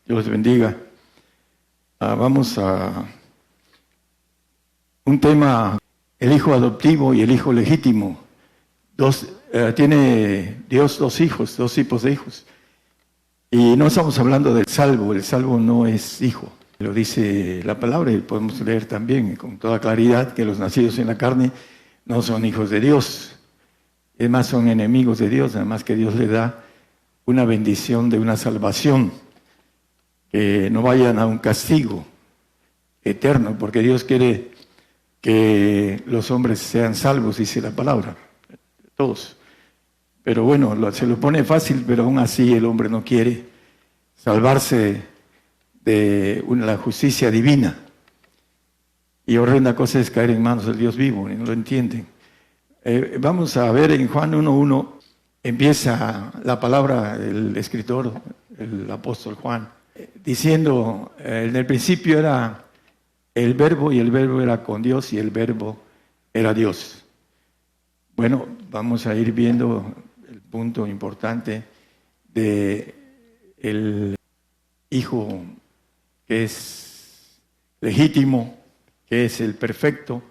Dios les bendiga. Vamos a un tema, el hijo adoptivo y el hijo legítimo. Tiene Dios dos hijos, dos tipos de hijos. Y no estamos hablando del salvo, el salvo no es hijo. Lo dice la palabra y podemos leer también con toda claridad que los nacidos en la carne no son hijos de Dios. Es más, son enemigos de Dios, además que Dios le da una bendición de una salvación, que no vayan a un castigo eterno, porque Dios quiere que los hombres sean salvos, dice la palabra, todos. Pero bueno, se lo pone fácil, pero aún así el hombre no quiere salvarse de la justicia divina. Y horrenda cosa es caer en manos del Dios vivo, y no lo entienden. Vamos a ver en Juan 1:1, empieza la palabra del escritor, el apóstol Juan, diciendo, en el principio era el verbo, y el verbo era con Dios, y el verbo era Dios. Bueno, vamos a ir viendo el punto importante de el hijo que es legítimo, que es el perfecto,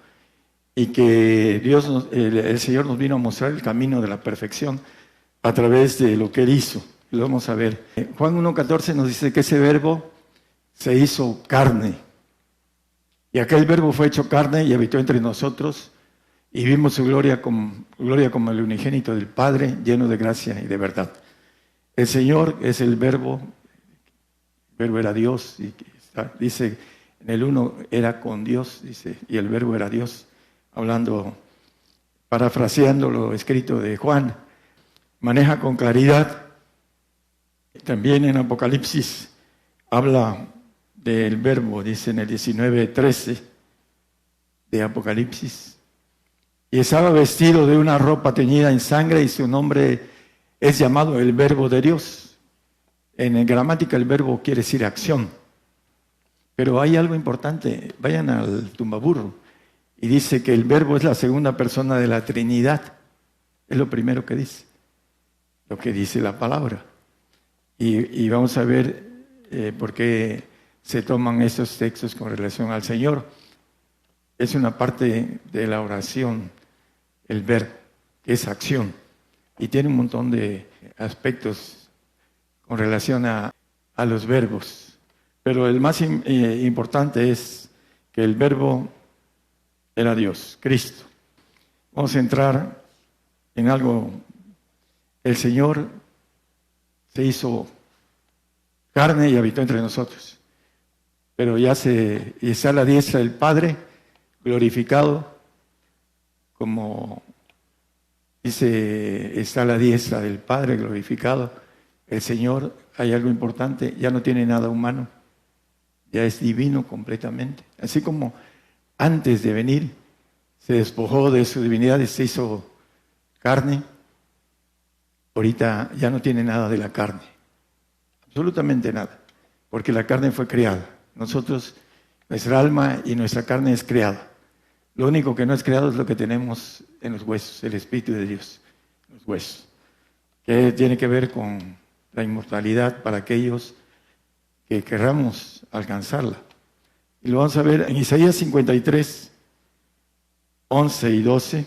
y que Dios, el Señor nos vino a mostrar el camino de la perfección a través de lo que Él hizo. Lo vamos a ver. Juan 1:14 nos dice que ese verbo se hizo carne. Y aquel verbo fue hecho carne y habitó entre nosotros, y vimos su gloria como el unigénito del Padre, lleno de gracia y de verdad. El Señor es el verbo era Dios, y dice en el 1 era con Dios, dice, y el verbo era Dios, hablando, parafraseando lo escrito de Juan, maneja con claridad. También en Apocalipsis habla del verbo, dice en el 19:13 de Apocalipsis, y estaba vestido de una ropa teñida en sangre, y su nombre es llamado el Verbo de Dios. En gramática el verbo quiere decir acción, pero hay algo importante. Vayan al tumbaburro y dice que el verbo es la segunda persona de la Trinidad. Es lo primero que dice, lo que dice la palabra. Y vamos a ver por qué se toman esos textos con relación al Señor. Es una parte de la oración, el ver, que es acción, y tiene un montón de aspectos con relación a los verbos. Pero el más importante es que el verbo era Dios, Cristo. Vamos a entrar en algo. El Señor se hizo carne y habitó entre nosotros. Pero ya está a la diestra del Padre, glorificado, como dice, está a la diestra del Padre, glorificado. El Señor, hay algo importante, ya no tiene nada humano, ya es divino completamente. Así como antes de venir se despojó de su divinidad y se hizo carne, ahorita ya no tiene nada de la carne, absolutamente nada, porque la carne fue creada. Nosotros, nuestra alma y nuestra carne es creada. Lo único que no es creado es lo que tenemos en los huesos, el Espíritu de Dios, los huesos, que tiene que ver con la inmortalidad para aquellos que querramos alcanzarla. Y lo vamos a ver en Isaías 53, 11 y 12.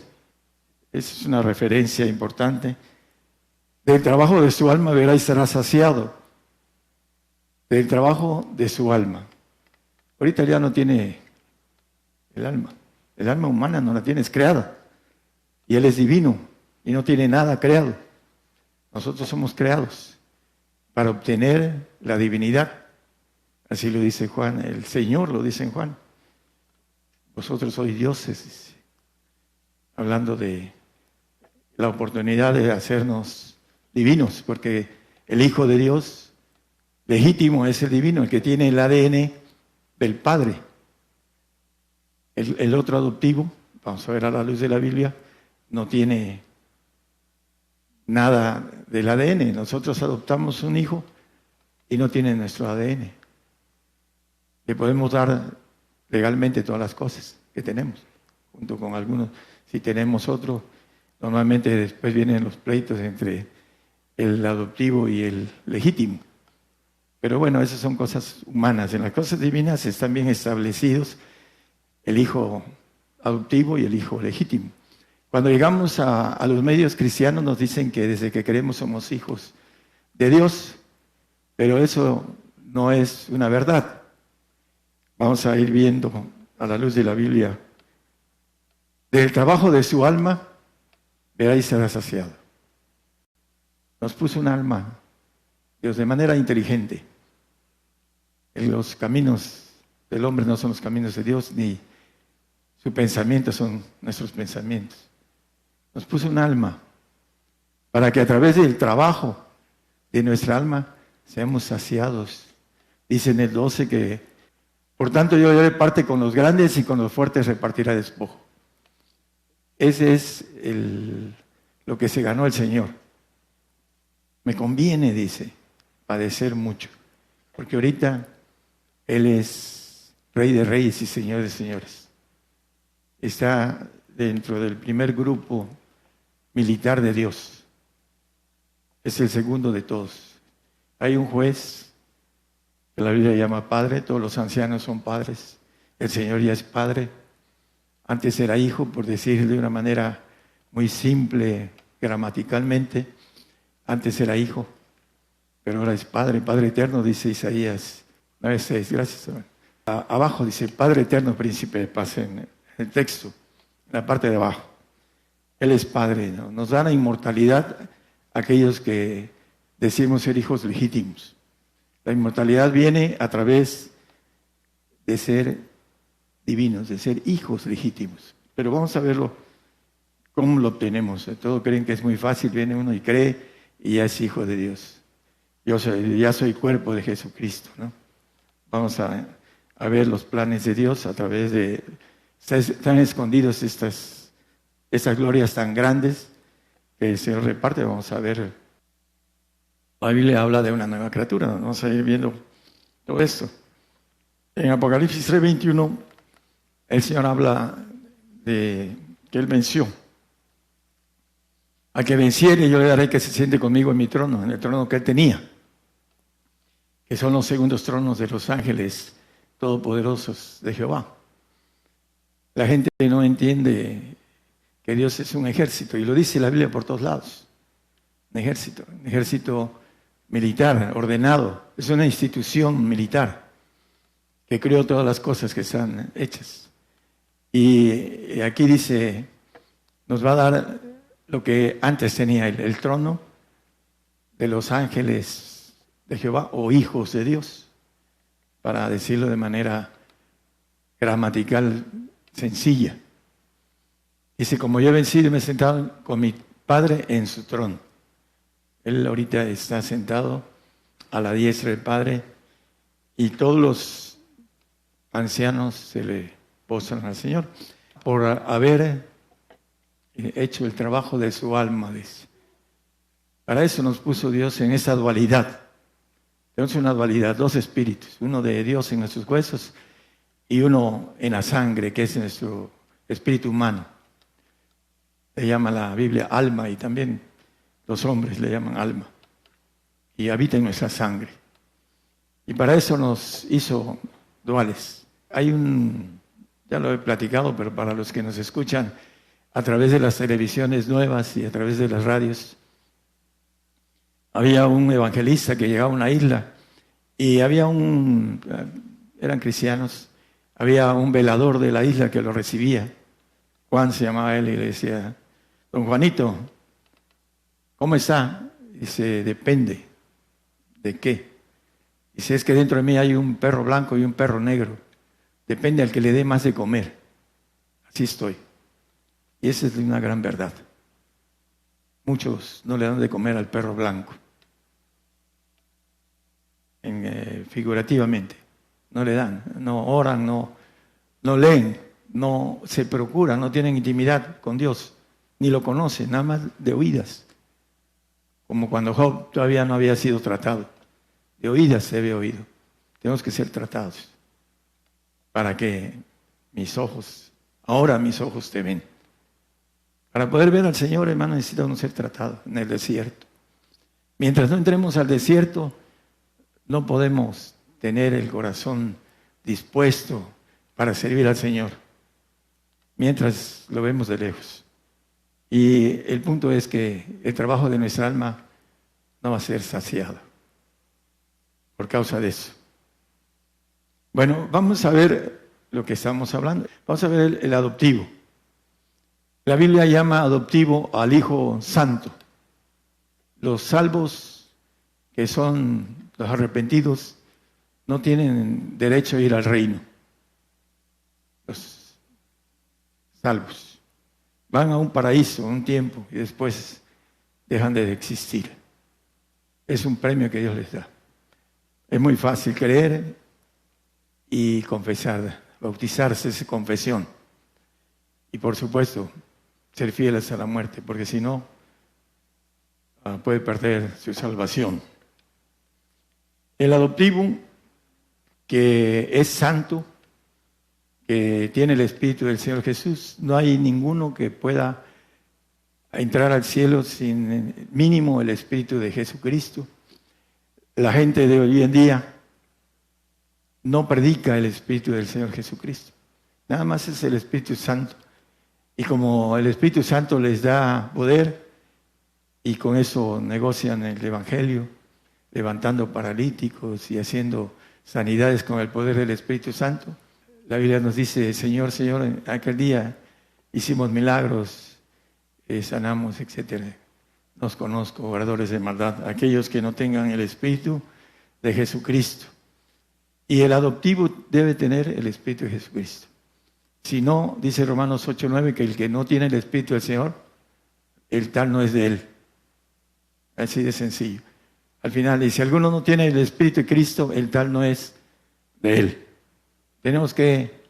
Esa es una referencia importante. Del trabajo de su alma verá y será saciado. Del trabajo de su alma. Ahorita ya no tiene el alma. El alma humana no la tiene, es creada. Y Él es divino y no tiene nada creado. Nosotros somos creados para obtener la divinidad. Así lo dice Juan, el Señor lo dice en Juan. Vosotros sois dioses, dice, hablando de la oportunidad de hacernos divinos, porque el Hijo de Dios legítimo es el divino, el que tiene el ADN del Padre. El otro adoptivo, vamos a ver a la luz de la Biblia, no tiene nada del ADN. Nosotros adoptamos un hijo y no tiene nuestro ADN. Le podemos dar legalmente todas las cosas que tenemos, junto con algunos. Si tenemos otro, normalmente después vienen los pleitos entre el adoptivo y el legítimo. Pero bueno, esas son cosas humanas. En las cosas divinas están bien establecidos el hijo adoptivo y el hijo legítimo. Cuando llegamos a los medios cristianos nos dicen que desde que creemos somos hijos de Dios, pero eso no es una verdad. Vamos a ir viendo a la luz de la Biblia. Del trabajo de su alma, verá y será saciado. Nos puso un alma, Dios, de manera inteligente. Los caminos del hombre no son los caminos de Dios, ni su pensamiento son nuestros pensamientos. Nos puso un alma para que a través del trabajo de nuestra alma seamos saciados. Dice en el 12 que, por tanto, yo daré parte con los grandes y con los fuertes repartirá despojo. Ese es lo que se ganó el Señor. Me conviene, dice, padecer mucho, porque ahorita Él es Rey de Reyes y Señor de Señores. Está dentro del primer grupo militar de Dios. Es el segundo de todos. Hay un juez que la Biblia llama padre, todos los ancianos son padres. El Señor ya es padre. Antes era hijo, por decir de una manera muy simple, gramaticalmente. Antes era hijo, pero ahora es padre, Padre eterno, dice Isaías 9:6. Gracias, hermano. Abajo dice, Padre eterno, príncipe de paz, en el texto, en la parte de abajo. Él es Padre, ¿no? Nos da la inmortalidad a aquellos que decimos ser hijos legítimos. La inmortalidad viene a través de ser divinos, de ser hijos legítimos. Pero vamos a verlo, cómo lo obtenemos. Todos creen que es muy fácil, viene uno y cree y ya es hijo de Dios. Ya soy cuerpo de Jesucristo, ¿no? Vamos a ver los planes de Dios a través de... Están escondidos estas glorias tan grandes que el Señor reparte. Vamos a ver. La Biblia habla de una nueva criatura. Vamos a ir viendo todo esto. En Apocalipsis 3:21, el Señor habla de que Él venció. Al que venciere, yo le daré que se siente conmigo en mi trono, en el trono que Él tenía, que son los segundos tronos de los ángeles todopoderosos de Jehová. La gente no entiende que Dios es un ejército, y lo dice la Biblia por todos lados. Un ejército militar, ordenado. Es una institución militar que creó todas las cosas que están hechas. Y aquí dice, nos va a dar lo que antes tenía el trono de los ángeles de Jehová o hijos de Dios, para decirlo de manera gramatical sencilla. Dice, como yo he vencido y me he sentado con mi Padre en su trono. Él ahorita está sentado a la diestra del Padre y todos los ancianos se le postran al Señor por haber hecho el trabajo de su alma, dice. Para eso nos puso Dios en esa dualidad. Tenemos una dualidad, dos espíritus, uno de Dios en nuestros huesos y uno en la sangre, que es nuestro espíritu humano. Le llama la Biblia alma, y también los hombres le llaman alma, y habita en nuestra sangre. Y para eso nos hizo duales. Ya lo he platicado, pero para los que nos escuchan a través de las televisiones nuevas y a través de las radios, había un evangelista que llegaba a una isla y eran cristianos, había un velador de la isla que lo recibía. Juan se llamaba él, y le decía, don Juanito, ¿cómo está? Dice, depende. ¿De qué? Dice, es que dentro de mí hay un perro blanco y un perro negro. Depende al que le dé más de comer. Así estoy. Y esa es una gran verdad. Muchos no le dan de comer al perro blanco. Figurativamente. No le dan. No oran, no leen, no se procuran, no tienen intimidad con Dios. Ni lo conocen, nada más de oídas. Como cuando Job todavía no había sido tratado. De oídas se había oído. Tenemos que ser tratados. Para que ahora mis ojos te ven. Para poder ver al Señor, hermano, necesita uno ser tratado en el desierto. Mientras no entremos al desierto, No podemos tener el corazón dispuesto para servir al Señor mientras lo vemos de lejos. Y el punto es que el trabajo de nuestra alma no va a ser saciado por causa de eso. Bueno, vamos a ver lo que estamos hablando. Vamos a ver el adoptivo. La Biblia llama adoptivo al Hijo Santo. Los salvos, que son los arrepentidos, no tienen derecho a ir al reino. Los salvos van a un paraíso un tiempo y después dejan de existir. Es un premio que Dios les da. Es muy fácil creer y confesar, bautizarse es confesión. Y por supuesto, ser fieles a la muerte, porque si no, puede perder su salvación. El adoptivo, que es santo, que tiene el Espíritu del Señor Jesús, no hay ninguno que pueda entrar al cielo sin mínimo el Espíritu de Jesucristo. La gente de hoy en día no predica el Espíritu del Señor Jesucristo. Nada más es el Espíritu Santo. Y como el Espíritu Santo les da poder, y con eso negocian el Evangelio, levantando paralíticos y haciendo sanidades con el poder del Espíritu Santo. La Biblia nos dice, Señor, Señor, en aquel día hicimos milagros, sanamos, etcétera. Nos conozco, obradores de maldad, aquellos que no tengan el Espíritu de Jesucristo. Y el adoptivo debe tener el Espíritu de Jesucristo. Si no, dice Romanos 8:9, que el que no tiene el Espíritu del Señor, el tal no es de Él. Así de sencillo. Al final dice, si alguno no tiene el Espíritu de Cristo, el tal no es de Él. Tenemos que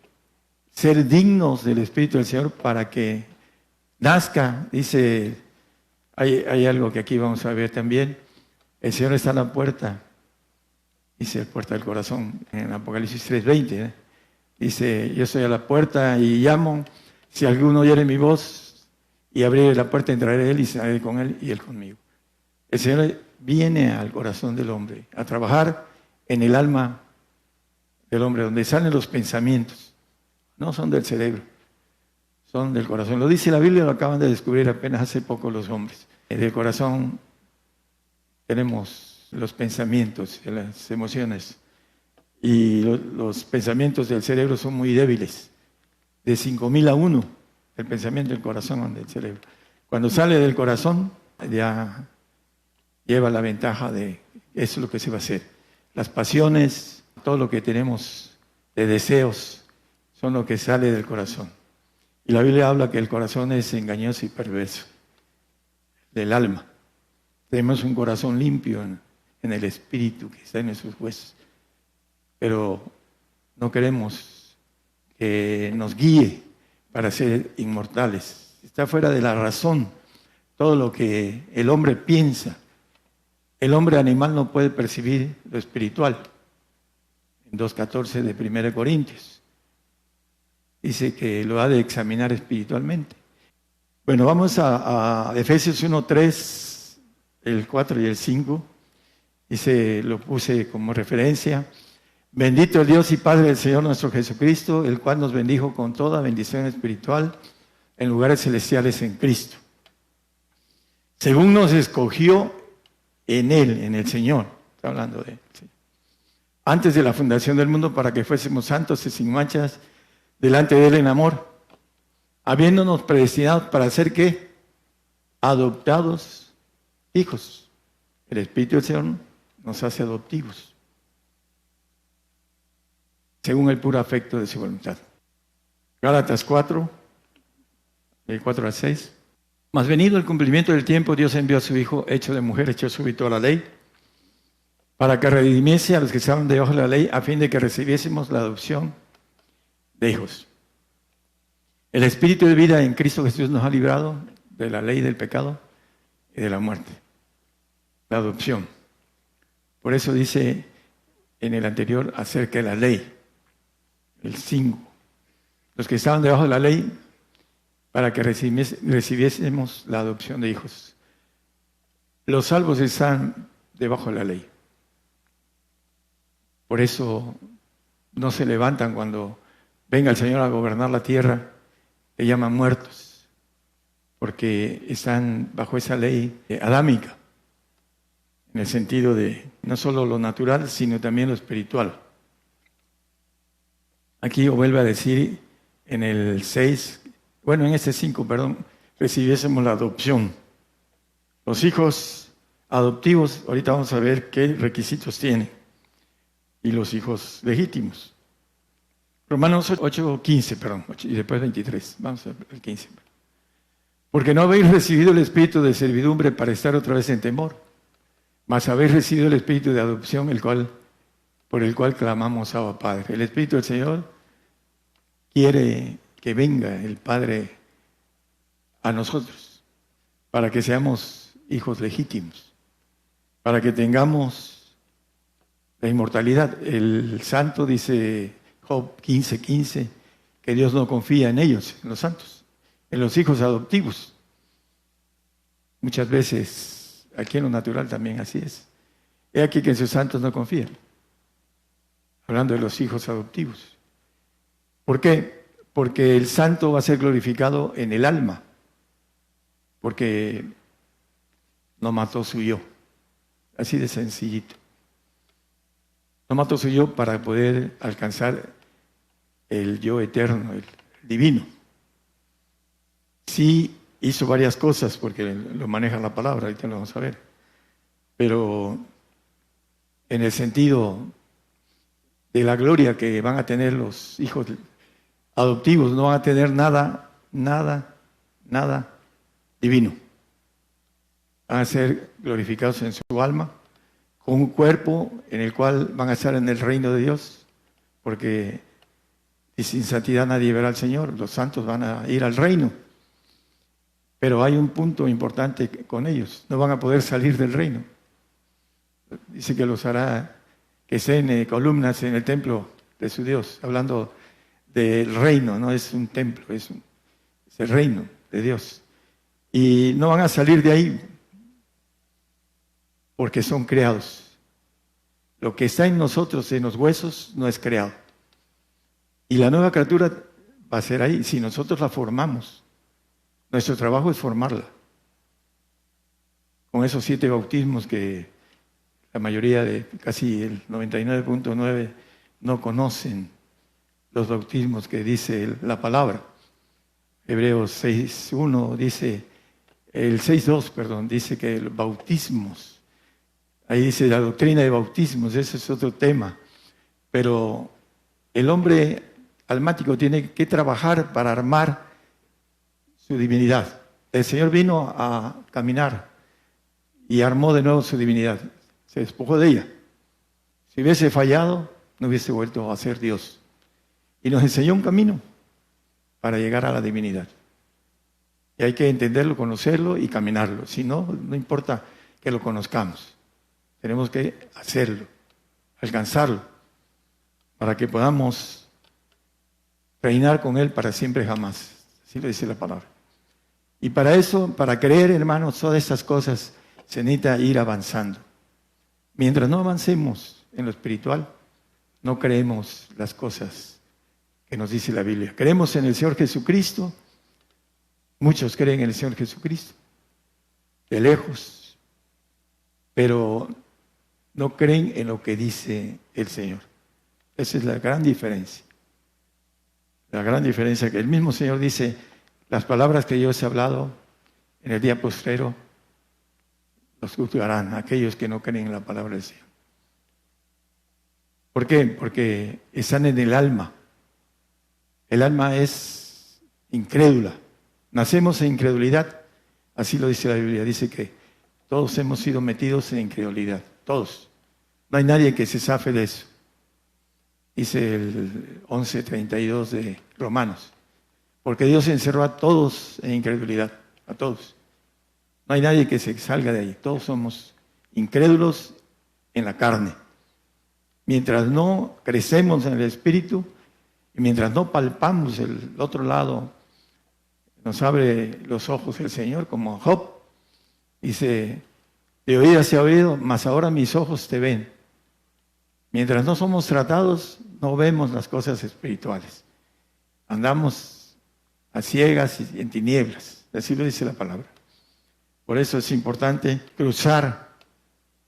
ser dignos del Espíritu del Señor para que nazca. Dice, hay algo que aquí vamos a ver también. El Señor está a la puerta. Dice, la puerta del corazón, en Apocalipsis 3:20. Dice, yo estoy a la puerta y llamo. Si alguno oyere mi voz y abriere la puerta, entraré a Él y cenaré con Él y Él conmigo. El Señor viene al corazón del hombre a trabajar en el alma del hombre, donde salen los pensamientos. No son del cerebro, son del corazón. Lo dice la Biblia, lo acaban de descubrir apenas hace poco los hombres. En el corazón tenemos los pensamientos, las emociones. Y los pensamientos del cerebro son muy débiles. De 5,000 a 1, el pensamiento del corazón del cerebro. Cuando sale del corazón, ya lleva la ventaja de eso es lo que se va a hacer. Las pasiones, todo lo que tenemos de deseos, son lo que sale del corazón. Y la Biblia habla que el corazón es engañoso y perverso, del alma. Tenemos un corazón limpio en el espíritu que está en nuestros huesos. Pero no queremos que nos guíe para ser inmortales. Está fuera de la razón todo lo que el hombre piensa. El hombre animal no puede percibir lo espiritual. En 2:14 de 1 Corintios dice que lo ha de examinar espiritualmente. Bueno, vamos a Efesios 1:3, el 4 y el 5. Dice, lo puse como referencia. Bendito el Dios y Padre del Señor nuestro Jesucristo, el cual nos bendijo con toda bendición espiritual en lugares celestiales en Cristo. Según nos escogió en Él, en el Señor, está hablando de Él, ¿sí? Antes de la fundación del mundo, para que fuésemos santos y sin manchas delante de Él en amor, habiéndonos predestinados para ser ¿qué? Adoptados hijos. El Espíritu del Señor nos hace adoptivos, según el puro afecto de su voluntad. Gálatas 4, del 4 al 6. Mas venido el cumplimiento del tiempo, Dios envió a su Hijo, hecho de mujer, hecho súbito a la ley, para que redimiese a los que estaban debajo de la ley, a fin de que recibiésemos la adopción de hijos. El Espíritu de vida en Cristo Jesús nos ha librado de la ley del pecado y de la muerte. La adopción. Por eso dice en el anterior acerca de la ley. El 5. Los que estaban debajo de la ley, para que recibiésemos la adopción de hijos. Los salvos están debajo de la ley. Por eso no se levantan cuando venga el Señor a gobernar la tierra, le llaman muertos, porque están bajo esa ley adámica, en el sentido de no solo lo natural, sino también lo espiritual. Aquí vuelve a decir en el 6, bueno, en este 5, perdón, recibiésemos la adopción. Los hijos adoptivos, ahorita vamos a ver qué requisitos tienen, y los hijos legítimos. Romanos 8:15, perdón, y después 23, vamos al 15. Porque no habéis recibido el espíritu de servidumbre para estar otra vez en temor, mas habéis recibido el espíritu de adopción, por el cual clamamos Abba Padre. El Espíritu del Señor quiere que venga el Padre a nosotros, para que seamos hijos legítimos, para que tengamos la inmortalidad. El santo dice Job 15:15, que Dios no confía en ellos, en los santos, en los hijos adoptivos. Muchas veces, aquí en lo natural también así es. He aquí que en sus santos no confían. Hablando de los hijos adoptivos. ¿Por qué? Porque el santo va a ser glorificado en el alma, porque no mató su yo. Así de sencillito. No mató su yo para poder alcanzar el yo eterno, el divino. Sí hizo varias cosas, porque lo maneja la palabra, ahorita lo vamos a ver. Pero en el sentido de la gloria que van a tener los hijos adoptivos, no van a tener nada divino. Van a ser glorificados en su alma, con un cuerpo en el cual van a estar en el reino de Dios, porque sin santidad nadie verá al Señor. Los santos van a ir al reino. Pero hay un punto importante con ellos, no van a poder salir del reino. Dice que los hará que estén columnas en el templo de su Dios, hablando del reino, no es un templo, es el reino de Dios. Y no van a salir de ahí porque son creados. Lo que está en nosotros, en los huesos, no es creado. Y la nueva criatura va a ser ahí, si nosotros la formamos. Nuestro trabajo es formarla. Con esos 7 bautismos que la mayoría de casi el 99.9 no conocen los bautismos que dice la palabra. Hebreos 6:1 dice, el 6:2, perdón, dice que los bautismos, ahí dice la doctrina de bautismos, ese es otro tema. Pero el hombre almático tiene que trabajar para armar su divinidad. El Señor vino a caminar y armó de nuevo su divinidad. Se despojó de ella. Si hubiese fallado, no hubiese vuelto a ser Dios. Y nos enseñó un camino para llegar a la divinidad. Y hay que entenderlo, conocerlo y caminarlo. Si no, no importa que lo conozcamos. Tenemos que hacerlo, alcanzarlo, para que podamos reinar con Él para siempre jamás. Así lo dice la palabra. Y para eso, para creer, hermanos, todas estas cosas, se necesita ir avanzando. Mientras no avancemos en lo espiritual, no creemos las cosas que nos dice la Biblia. Creemos en el Señor Jesucristo. Muchos creen en el Señor Jesucristo, de lejos, pero no creen en lo que dice el Señor. Esa es la gran diferencia. La gran diferencia que el mismo Señor dice, las palabras que yo os he hablado en el día postrero, los juzgarán aquellos que no creen en la palabra del Señor. ¿Por qué? Porque están en el alma. El alma es incrédula. Nacemos en incredulidad. Así lo dice la Biblia. Dice que todos hemos sido metidos en incredulidad. Todos. No hay nadie que se zafe de eso. Dice el 11:32 de Romanos. Porque Dios encerró a todos en incredulidad. A todos. No hay nadie que se salga de ahí. Todos somos incrédulos en la carne. Mientras no crecemos en el Espíritu y mientras no palpamos el otro lado, nos abre los ojos el Señor, como Job. Dice, de oídas he oído, mas ahora mis ojos te ven. Mientras no somos tratados, no vemos las cosas espirituales. Andamos a ciegas y en tinieblas. Así lo dice la palabra. Por eso es importante cruzar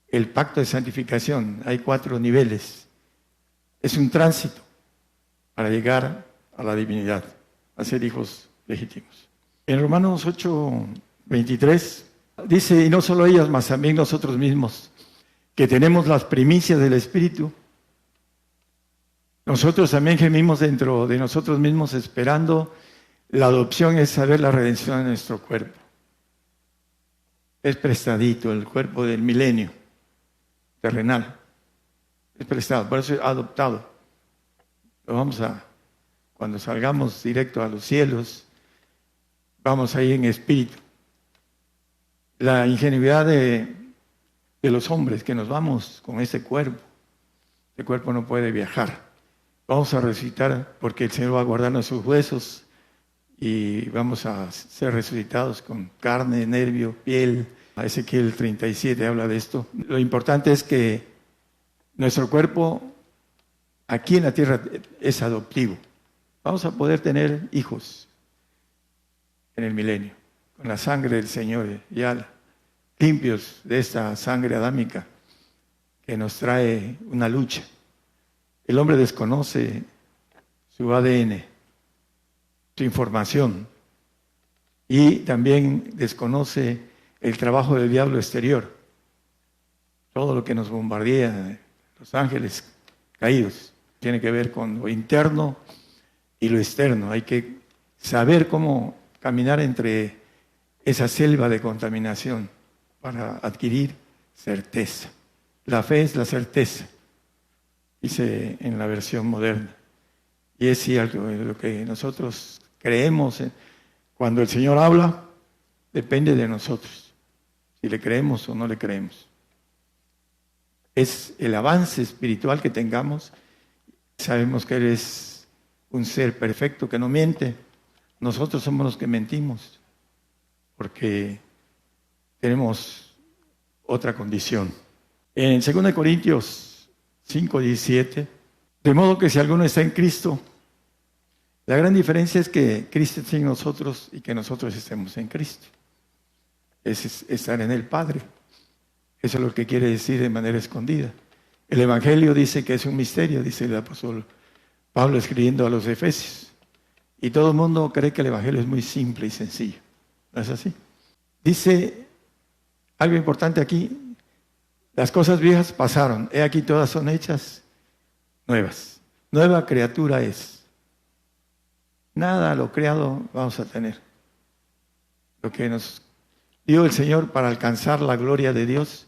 el pacto de santificación. Hay 4 niveles. Es un tránsito para llegar a la divinidad, a ser hijos legítimos. En Romanos 8:23 dice, y no solo ellos, mas también nosotros mismos, que tenemos las primicias del Espíritu, nosotros también gemimos dentro de nosotros mismos esperando la adopción, es saber la redención de nuestro cuerpo. Es prestadito el cuerpo del milenio terrenal. Es prestado, por eso es adoptado. Lo vamos a, cuando salgamos directo a los cielos, vamos ahí en espíritu. La ingenuidad de los hombres, que nos vamos con ese cuerpo no puede viajar. Vamos a resucitar porque el Señor va a guardar nuestros huesos y vamos a ser resucitados con carne, nervio, piel. Ezequiel 37 habla de esto. Lo importante es que nuestro cuerpo aquí en la tierra es adoptivo. Vamos a poder tener hijos en el milenio, con la sangre del Señor, ya limpios de esta sangre adámica que nos trae una lucha. El hombre desconoce su ADN, su información, y también desconoce el trabajo del diablo exterior. Todo lo que nos bombardea, los ángeles caídos, tiene que ver con lo interno y lo externo. Hay que saber cómo caminar entre esa selva de contaminación para adquirir certeza. La fe es la certeza, dice en la versión moderna. Y es cierto, lo que nosotros creemos, cuando el Señor habla, depende de nosotros, si le creemos o no le creemos. Es el avance espiritual que tengamos. Sabemos que Él es un ser perfecto que no miente. Nosotros somos los que mentimos, porque tenemos otra condición. En 2 Corintios 5:17, de modo que si alguno está en Cristo, la gran diferencia es que Cristo esté en nosotros y que nosotros estemos en Cristo. Es estar en el Padre. Eso es lo que quiere decir de manera escondida. El Evangelio dice que es un misterio, dice el apóstol Pablo escribiendo a los Efesios. Y todo el mundo cree que el Evangelio es muy simple y sencillo. ¿No es así? Dice algo importante aquí. Las cosas viejas pasaron. He aquí todas son hechas nuevas. Nueva criatura es. Nada lo creado vamos a tener. Lo que nos dio el Señor para alcanzar la gloria de Dios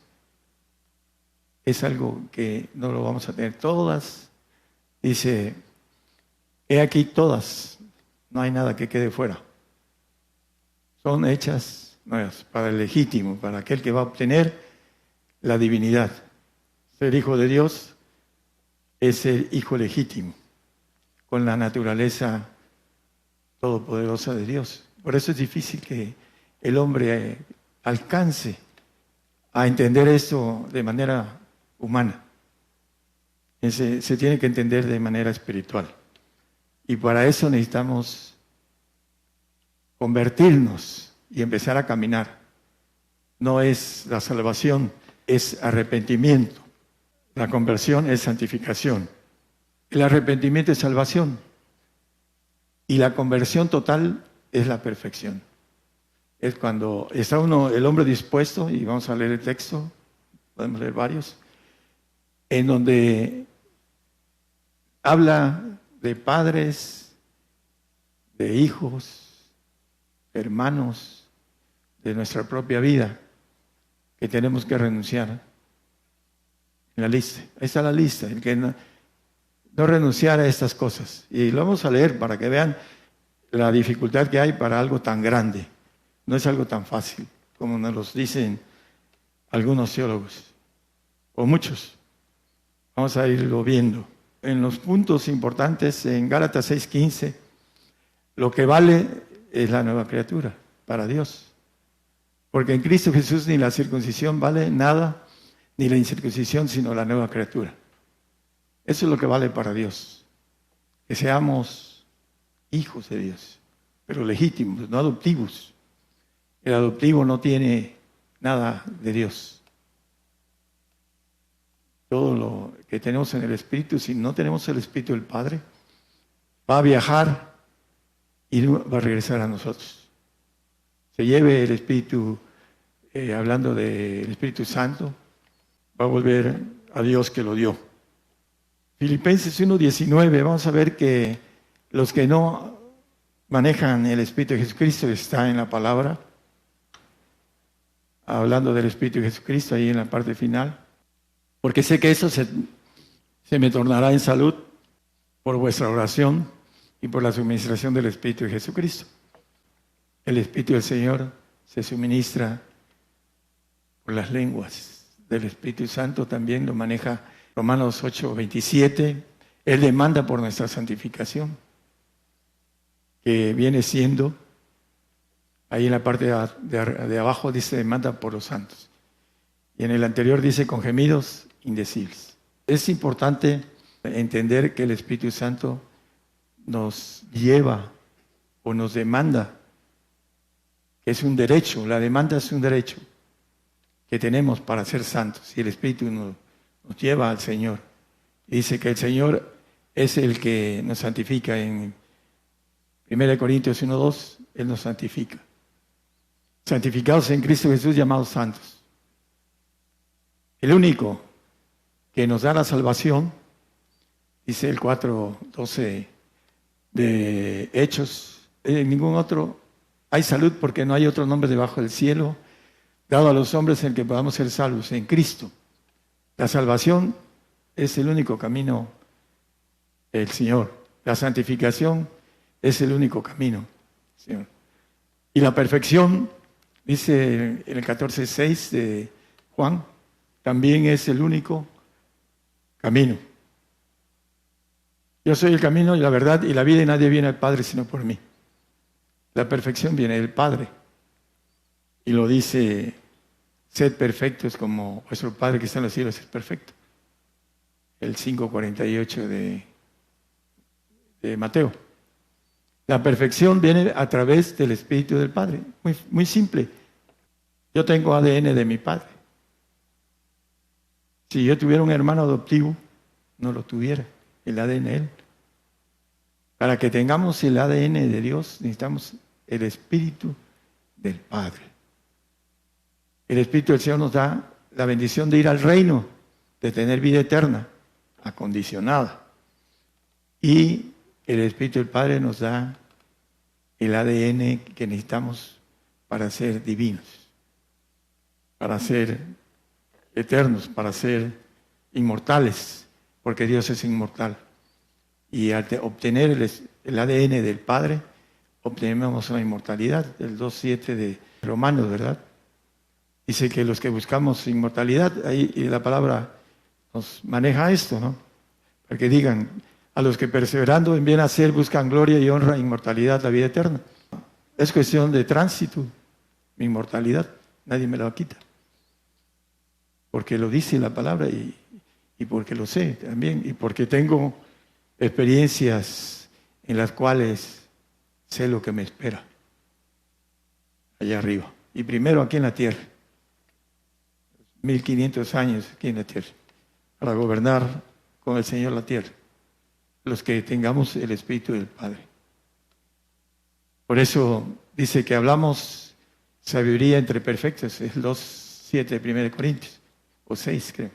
es algo que no lo vamos a tener. Todas, dice, he aquí todas, no hay nada que quede fuera. Son hechas nuevas para el legítimo, para aquel que va a obtener la divinidad. Ser hijo de Dios es ser hijo legítimo, con la naturaleza todopoderosa de Dios. Por eso es difícil que el hombre alcance a entender esto de manera humana. Se tiene que entender de manera espiritual. Y para eso necesitamos convertirnos y empezar a caminar. No es la salvación, es arrepentimiento. La conversión es santificación. El arrepentimiento es salvación. Y la conversión total es la perfección. Es cuando está el hombre dispuesto, y vamos a leer el texto, podemos leer varios, en donde habla de padres, de hijos, hermanos, de nuestra propia vida, que tenemos que renunciar. En la lista, ahí está la lista, el que no renunciar a estas cosas. Y lo vamos a leer para que vean la dificultad que hay para algo tan grande. No es algo tan fácil como nos lo dicen algunos teólogos, o muchos. Vamos a irlo viendo. En los puntos importantes, en Gálatas 6:15, lo que vale es la nueva criatura para Dios. Porque en Cristo Jesús ni la circuncisión vale nada, ni la incircuncisión, sino la nueva criatura. Eso es lo que vale para Dios. Que seamos hijos de Dios, pero legítimos, no adoptivos. El adoptivo no tiene nada de Dios. Todo lo que tenemos en el Espíritu, si no tenemos el Espíritu del Padre, va a viajar y va a regresar a nosotros. Se lleve el Espíritu, hablando del Espíritu Santo, va a volver a Dios que lo dio. Filipenses 1:19, vamos a ver que los que no manejan el Espíritu de Jesucristo, está en la palabra, hablando del Espíritu de Jesucristo, ahí en la parte final, porque sé que eso se me tornará en salud por vuestra oración y por la suministración del Espíritu de Jesucristo. El Espíritu del Señor se suministra por las lenguas del Espíritu Santo, también lo maneja Romanos 8:27. Él demanda por nuestra santificación, que viene siendo, ahí en la parte de abajo dice demanda por los santos. Y en el anterior dice con gemidos indecibles. Es importante entender que el Espíritu Santo nos lleva o nos demanda, que es un derecho, la demanda es un derecho que tenemos para ser santos. Y el Espíritu nos lleva al Señor. Y dice que el Señor es el que nos santifica. En 1 Corintios 1:2, Él nos santifica. Santificados en Cristo Jesús, llamados santos. El único que nos da la salvación, dice el 4:12 de Hechos, en ningún otro hay salud, porque no hay otro nombre debajo del cielo dado a los hombres en el que podamos ser salvos, en Cristo. La salvación es el único camino, el Señor. La santificación es el único camino, Señor. Y la perfección, dice en el 14:6 de Juan, también es el único camino. Yo soy el camino y la verdad y la vida, y nadie viene al Padre sino por mí. La perfección viene del Padre. Y lo dice, sed perfectos como vuestro Padre que está en los cielos es perfecto. El 5:48 de Mateo. La perfección viene a través del Espíritu del Padre. Muy, muy simple. Yo tengo ADN de mi Padre. Si yo tuviera un hermano adoptivo, no lo tuviera, el ADN de él. Para que tengamos el ADN de Dios, necesitamos el Espíritu del Padre. El Espíritu del Señor nos da la bendición de ir al reino, de tener vida eterna, acondicionada. Y el Espíritu del Padre nos da el ADN que necesitamos para ser divinos, para ser eternos, para ser inmortales, porque Dios es inmortal. Y al obtener el ADN del Padre, obtenemos una inmortalidad. El 2:7 de Romanos, ¿verdad? Dice que los que buscamos inmortalidad, ahí y la palabra nos maneja esto, ¿no? Para que digan, a los que perseverando en bien hacer buscan gloria y honra, inmortalidad, la vida eterna. Es cuestión de tránsito, mi inmortalidad, nadie me la quita. Porque lo dice la palabra y porque lo sé también, y porque tengo experiencias en las cuales sé lo que me espera allá arriba. Y primero aquí en la tierra, 1500 años aquí en la tierra, para gobernar con el Señor la tierra, los que tengamos el Espíritu del Padre. Por eso dice que hablamos sabiduría entre perfectos, es 2:7 de 1 Corintios, o 6 creo.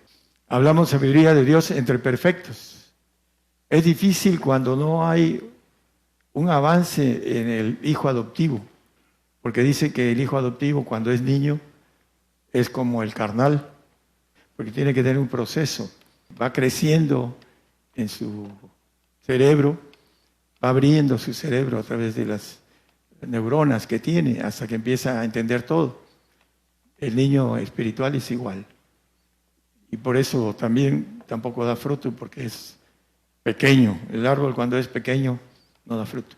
Hablamos sabiduría de Dios entre perfectos. Es difícil cuando no hay un avance en el hijo adoptivo, porque dice que el hijo adoptivo cuando es niño es como el carnal, porque tiene que tener un proceso, va creciendo en su cerebro, va abriendo su cerebro a través de las neuronas que tiene hasta que empieza a entender todo. El niño espiritual es igual. Y por eso también tampoco da fruto, porque es pequeño. El árbol cuando es pequeño no da fruto,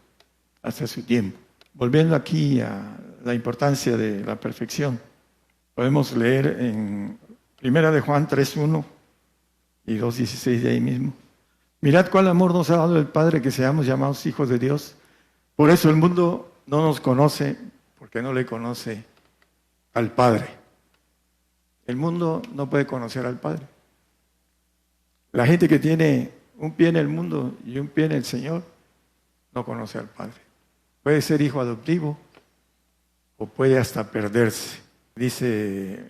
hasta su tiempo. Volviendo aquí a la importancia de la perfección, podemos leer en 1 de Juan 3:1 y 2:16 de ahí mismo. Mirad cuál amor nos ha dado el Padre, que seamos llamados hijos de Dios. Por eso el mundo no nos conoce, porque no le conoce al Padre. El mundo no puede conocer al Padre. La gente que tiene un pie en el mundo y un pie en el Señor, no conoce al Padre. Puede ser hijo adoptivo o puede hasta perderse. Dice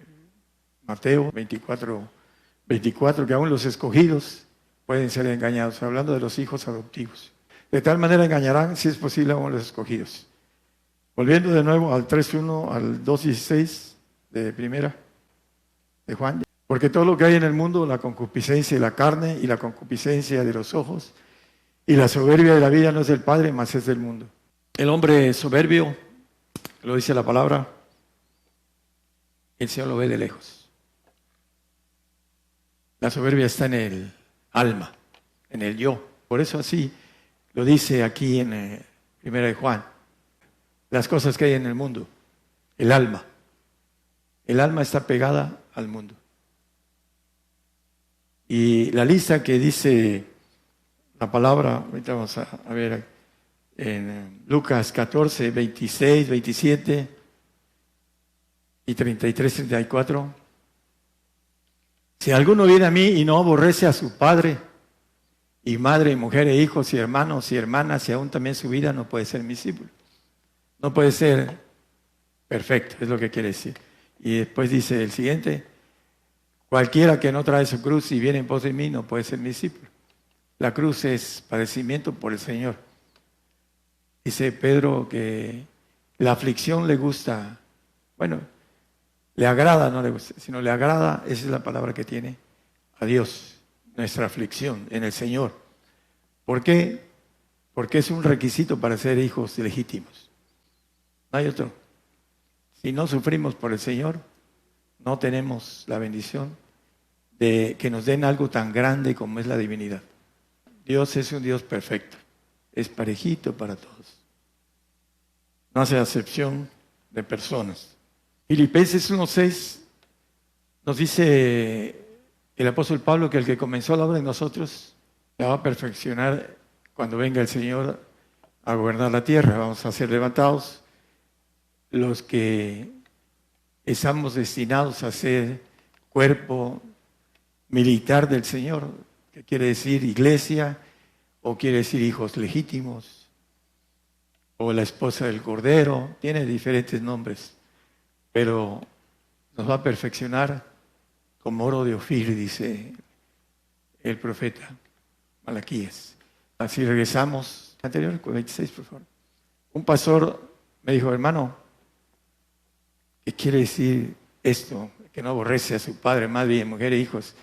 Mateo 24, que aún los escogidos pueden ser engañados, hablando de los hijos adoptivos. De tal manera engañarán, si es posible, aún los escogidos. Volviendo de nuevo al 3:1, al 2:16 de primera de Juan. Porque todo lo que hay en el mundo, la concupiscencia de la carne y la concupiscencia de los ojos y la soberbia de la vida no es del Padre, mas es del mundo. El hombre soberbio, lo dice la palabra, el Señor lo ve de lejos. La soberbia está en el alma, en el yo. Por eso así lo dice aquí en primera de Juan. Las cosas que hay en el mundo, el alma. El alma está pegada al mundo. Y la lista que dice la palabra, ahorita vamos a ver en Lucas 14, 26, 27 y 33, 34. Si alguno viene a mí y no aborrece a su padre y madre, y mujer, e hijos, y hermanos, y hermanas, y aún también su vida, no puede ser mi discípulo. No puede ser perfecto, es lo que quiere decir. Y después dice el siguiente: cualquiera que no trae su cruz y viene en pos de mí no puede ser mi discípulo. La cruz es padecimiento por el Señor. Dice Pedro que la aflicción le gusta, bueno, le agrada, no le gusta, sino le agrada, esa es la palabra que tiene a Dios, nuestra aflicción en el Señor. ¿Por qué? Porque es un requisito para ser hijos legítimos. No hay otro. Si no sufrimos por el Señor, no tenemos la bendición de que nos den algo tan grande como es la divinidad. Dios es un Dios perfecto, es parejito para todos. No hace acepción de personas. Filipenses 1:6 nos dice el apóstol Pablo que el que comenzó la obra en nosotros la va a perfeccionar cuando venga el Señor a gobernar la tierra. Vamos a ser levantados los que estamos destinados a ser cuerpo militar del Señor, que quiere decir iglesia, o quiere decir hijos legítimos, o la esposa del Cordero, tiene diferentes nombres, pero nos va a perfeccionar como oro de Ofir, dice el profeta Malaquías. Así regresamos. Anterior, 26, por favor. Un pastor me dijo: hermano, ¿qué quiere decir esto? Que no aborrece a su padre, madre, mujer e hijos,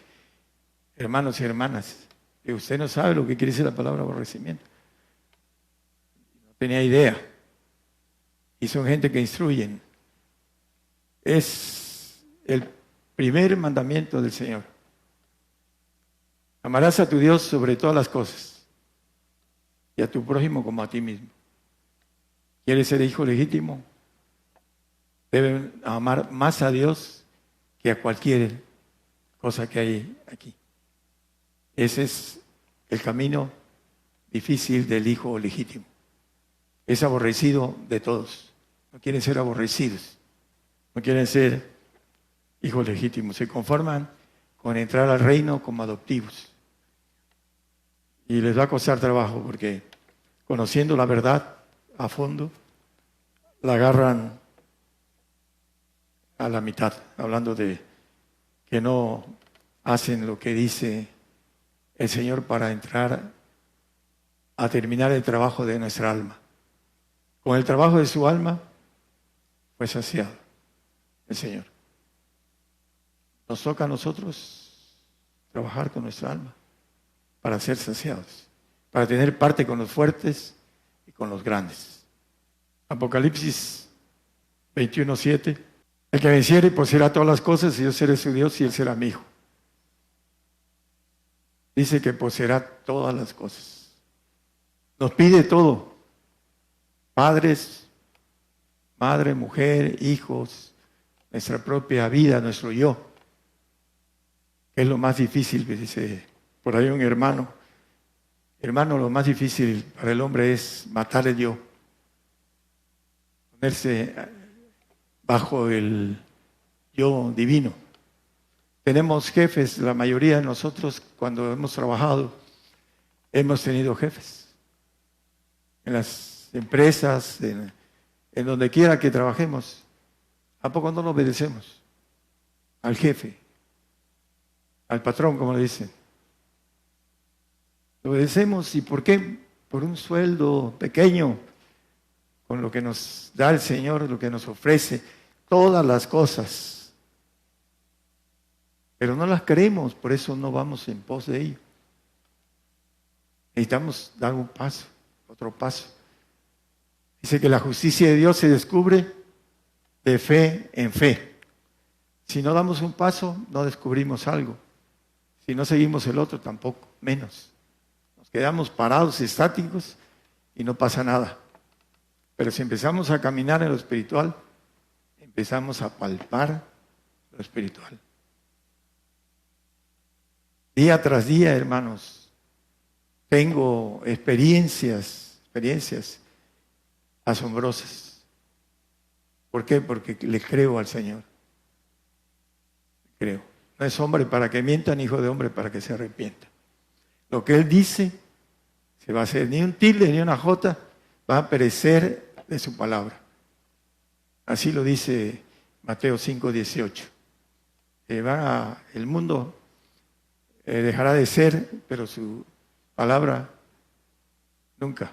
hermanos y hermanas. Que usted no sabe lo que quiere decir la palabra aborrecimiento. No tenía idea. Y son gente que instruyen. Es el primer mandamiento del Señor. Amarás a tu Dios sobre todas las cosas y a tu prójimo como a ti mismo. ¿Quieres ser hijo legítimo? Deben amar más a Dios que a cualquier cosa que hay aquí. Ese es el camino difícil del hijo legítimo. Es aborrecido de todos. No quieren ser aborrecidos. No quieren ser hijos legítimos. Se conforman con entrar al reino como adoptivos. Y les va a costar trabajo porque conociendo la verdad a fondo, la agarran a la mitad, hablando de que no hacen lo que dice el Señor para entrar a terminar el trabajo de nuestra alma. Con el trabajo de su alma fue saciado el Señor. Nos toca a nosotros trabajar con nuestra alma para ser saciados, para tener parte con los fuertes y con los grandes. Apocalipsis 21:7. El que venciere poseerá todas las cosas y yo seré su Dios y él será mi hijo. Dice que poseerá todas las cosas. Nos pide todo. Padres, madre, mujer, hijos, nuestra propia vida, nuestro yo. Que es lo más difícil, que dice por ahí un hermano Hermano, lo más difícil para el hombre es matar el yo, ponerse bajo el yo divino. Tenemos jefes, la mayoría de nosotros cuando hemos trabajado, hemos tenido jefes. En las empresas, en donde quiera que trabajemos, ¿a poco no lo obedecemos? Al jefe, al patrón, como le dicen. Lo obedecemos, ¿y por qué? Por un sueldo pequeño, con lo que nos da el Señor, lo que nos ofrece, todas las cosas. Pero no las queremos, por eso no vamos en pos de ello. Necesitamos dar un paso, otro paso. Dice que la justicia de Dios se descubre de fe en fe. Si no damos un paso, no descubrimos algo. Si no seguimos el otro, tampoco, menos. Nos quedamos parados, estáticos, y no pasa nada. Pero si empezamos a caminar en lo espiritual, empezamos a palpar lo espiritual. Día tras día, hermanos, tengo experiencias asombrosas. ¿Por qué? Porque le creo al Señor. Creo. No es hombre para que mienta, ni hijo de hombre para que se arrepienta. Lo que Él dice se va a hacer. Ni un tilde, ni una jota va a perecer de su palabra. Así lo dice Mateo 5:18. El mundo dejará de ser, pero su palabra nunca.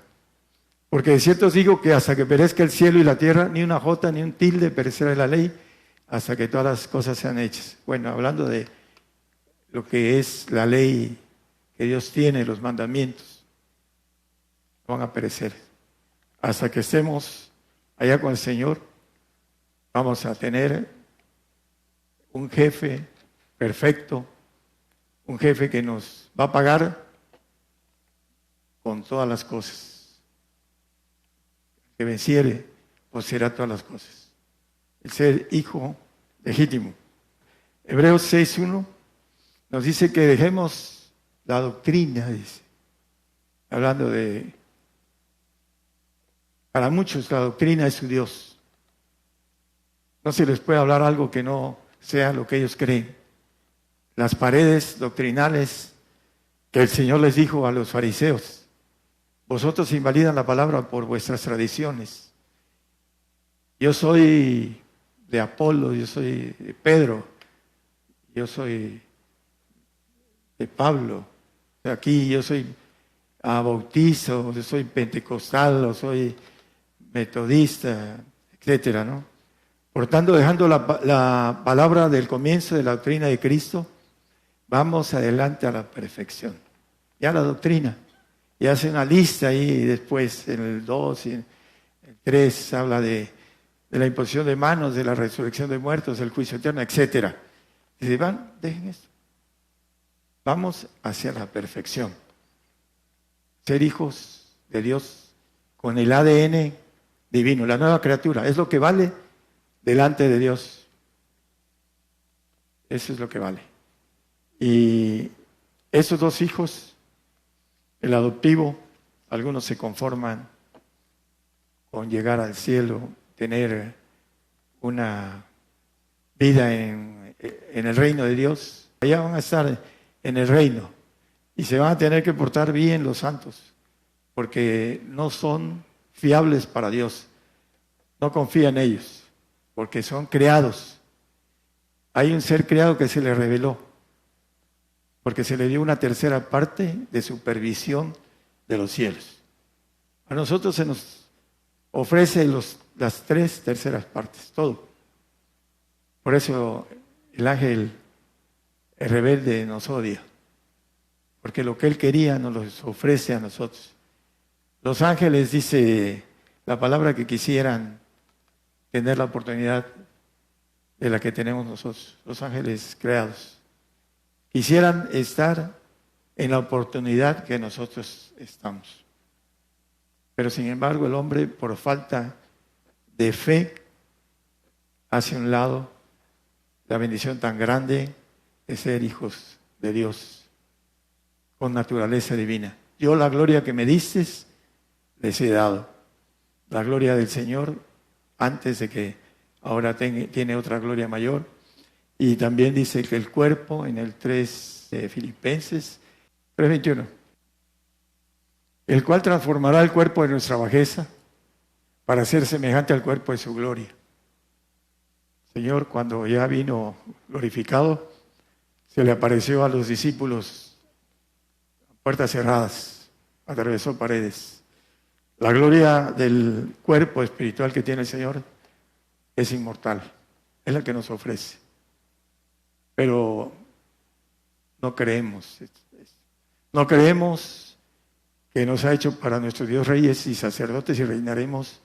Porque de cierto os digo que hasta que perezca el cielo y la tierra, ni una jota ni un tilde perecerá de la ley, hasta que todas las cosas sean hechas. Bueno, hablando de lo que es la ley que Dios tiene, los mandamientos, van a perecer. Hasta que estemos allá con el Señor, vamos a tener un jefe perfecto, un jefe que nos va a pagar con todas las cosas. Que venciere, poseerá todas las cosas. El ser hijo legítimo. Hebreos 6:1 nos dice que dejemos la doctrina, dice, hablando de, para muchos la doctrina es su Dios. No se les puede hablar algo que no sea lo que ellos creen. Las paredes doctrinales que el Señor les dijo a los fariseos: vosotros invalidan la palabra por vuestras tradiciones. Yo soy de Apolo, yo soy de Pedro, yo soy de Pablo. Aquí yo soy bautizo, yo soy pentecostal, o soy metodista, etcétera, ¿no? Por tanto, dejando la palabra del comienzo de la doctrina de Cristo, vamos adelante a la perfección. Ya la doctrina. Y hace una lista ahí después, en el 2 y en el 3, habla de la imposición de manos, de la resurrección de muertos, del juicio eterno, etcétera. Dice, dejen esto. Vamos hacia la perfección. Ser hijos de Dios con el ADN divino, la nueva criatura, es lo que vale delante de Dios. Eso es lo que vale. Y esos dos hijos, el adoptivo, algunos se conforman con llegar al cielo, tener una vida en el reino de Dios. Allá van a estar en el reino y se van a tener que portar bien los santos, porque no son fiables para Dios. No confía en ellos, porque son creados. Hay un ser creado que se le reveló, porque se le dio una tercera parte de supervisión de los cielos. A nosotros se nos ofrece las tres terceras partes, todo. Por eso el ángel, el rebelde, nos odia, porque lo que él quería nos lo ofrece a nosotros. Los ángeles, dice la palabra, que quisieran tener la oportunidad de la que tenemos nosotros, los ángeles creados. Quisieran estar en la oportunidad que nosotros estamos. Pero sin embargo el hombre, por falta de fe, hace a un lado la bendición tan grande de ser hijos de Dios con naturaleza divina. yo la gloria que me diste les he dado. La gloria del Señor antes de que ahora tiene otra gloria mayor. Y también dice que el cuerpo en el 3 de Filipenses 3:21, el cual transformará el cuerpo de nuestra bajeza para ser semejante al cuerpo de su gloria. Señor, cuando ya vino glorificado, se le apareció a los discípulos a puertas cerradas, atravesó paredes. La gloria del cuerpo espiritual que tiene el Señor es inmortal, es la que nos ofrece. Pero no creemos que nos ha hecho para nuestro Dios reyes y sacerdotes y reinaremos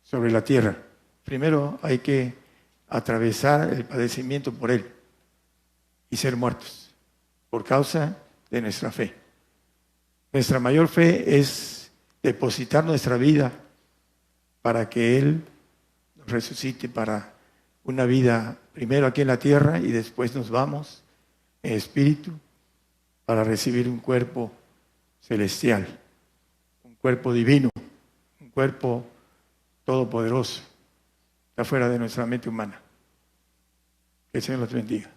sobre la tierra. Primero hay que atravesar el padecimiento por Él y ser muertos por causa de nuestra fe. Nuestra mayor fe es depositar nuestra vida para que Él nos resucite para una vida primero aquí en la tierra y después nos vamos en espíritu para recibir un cuerpo celestial, un cuerpo divino, un cuerpo todopoderoso, está fuera de nuestra mente humana. Que el Señor los bendiga.